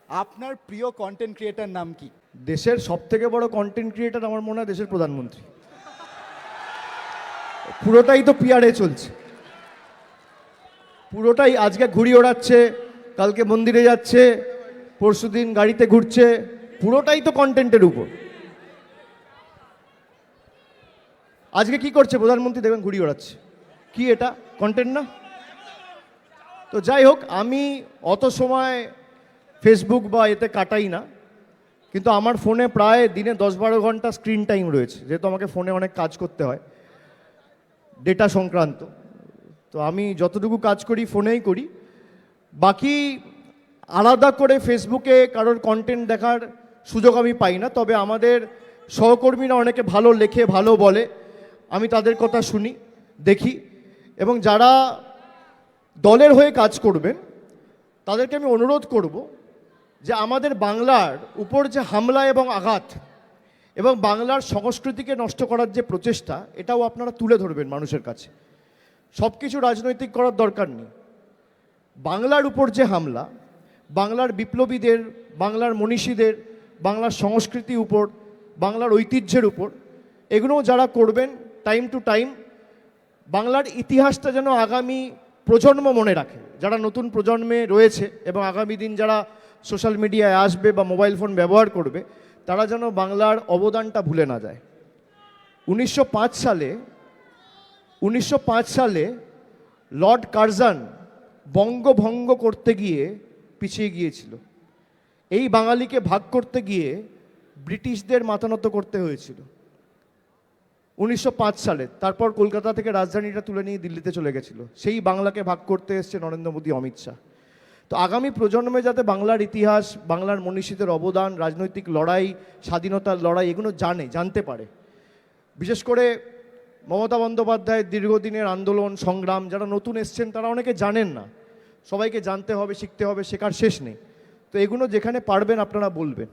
আপনার প্রিয় content creator নাম কি? দেশের সব থেকে বড় কন্টেন্ট ক্রিয়েটার আমার মনে হয় দেশের প্রধানমন্ত্রী। পুরোটাই তো পিআরএ চলছে, পুরোটাই আজকে ঘুড়ি ওড়াচ্ছে, কালকে মন্দিরে যাচ্ছে, পরশুদিন গাড়িতে ঘুরছে, পুরোটাই তো কন্টেন্টের উপর। আজকে কি করছে প্রধানমন্ত্রী? দেখবেন ঘুড়ি ওড়াচ্ছে। কি এটা কন্টেন্ট না? তো যাই হোক, আমি অত সময় ফেসবুক বা এতে কাটাই না, কিন্তু আমার ফোনে প্রায় দিনে 10-12 ঘন্টা স্ক্রিন টাইম রয়েছে, যেহেতু আমাকে ফোনে অনেক কাজ করতে হয় ডেটা সংক্রান্ত। তো আমি যতটুকু কাজ করি ফোনেই করি, বাকি আলাদা করে ফেসবুকে কারোর কন্টেন্ট দেখার সুযোগ আমি পাই না। তবে আমাদের সহকর্মীরা অনেকে ভালো লেখে, ভালো বলে, আমি তাদের কথা শুনি, দেখি, এবং যারা দলের হয়ে কাজ করবেন তাদেরকে আমি অনুরোধ করব যে আমাদের বাংলার উপর যে হামলা এবং আঘাত এবং বাংলার সংস্কৃতিকে নষ্ট করার যে প্রচেষ্টা, এটাও আপনারা তুলে ধরবেন মানুষের কাছে। সব কিছু রাজনৈতিক করার দরকার নেই। বাংলার উপর যে হামলা, বাংলার বিপ্লবীদের, বাংলার মনীষীদের, বাংলার সংস্কৃতির উপর, বাংলার ঐতিহ্যের উপর, এগুলোও যারা করবেন টাইম টু টাইম, বাংলার ইতিহাসটা যেন আগামী প্রজন্ম মনে রাখে, যারা নতুন প্রজন্মে রয়েছে এবং আগামী দিন যারা সোশ্যাল মিডিয়ায় আসবে বা মোবাইল ফোন ব্যবহার করবে, তারা যেন বাংলার অবদানটা ভুলে না যায়। 1905 সালে লর্ড কার্জন বঙ্গভঙ্গ করতে গিয়ে পিছিয়ে গিয়েছিল। এই বাঙালিকে ভাগ করতে গিয়ে ব্রিটিশদের মাথা নত করতে হয়েছিল 1905 সালে। তারপর কলকাতা থেকে রাজধানীটা তুলে নিয়ে দিল্লিতে চলে গেছিল। সেই বাংলাকে ভাগ করতে এসছে নরেন্দ্র মোদী, অমিত শাহ। তো আগামী প্রজন্মে যাতে বাংলার ইতিহাস, বাংলার মনীষীদের অবদান, রাজনৈতিক লড়াই, স্বাধীনতার লড়াই, এগুলো জানতে পারে। বিশেষ করে মমতা বন্দ্যোপাধ্যায়ের দীর্ঘদিনের আন্দোলন সংগ্রাম, যারা নতুন এসছেন তারা অনেকে জানেন না। সবাইকে জানতে হবে, শিখতে হবে, শেখার শেষ নেই। তো এগুলো যেখানে পারবেন আপনারা বলবেন।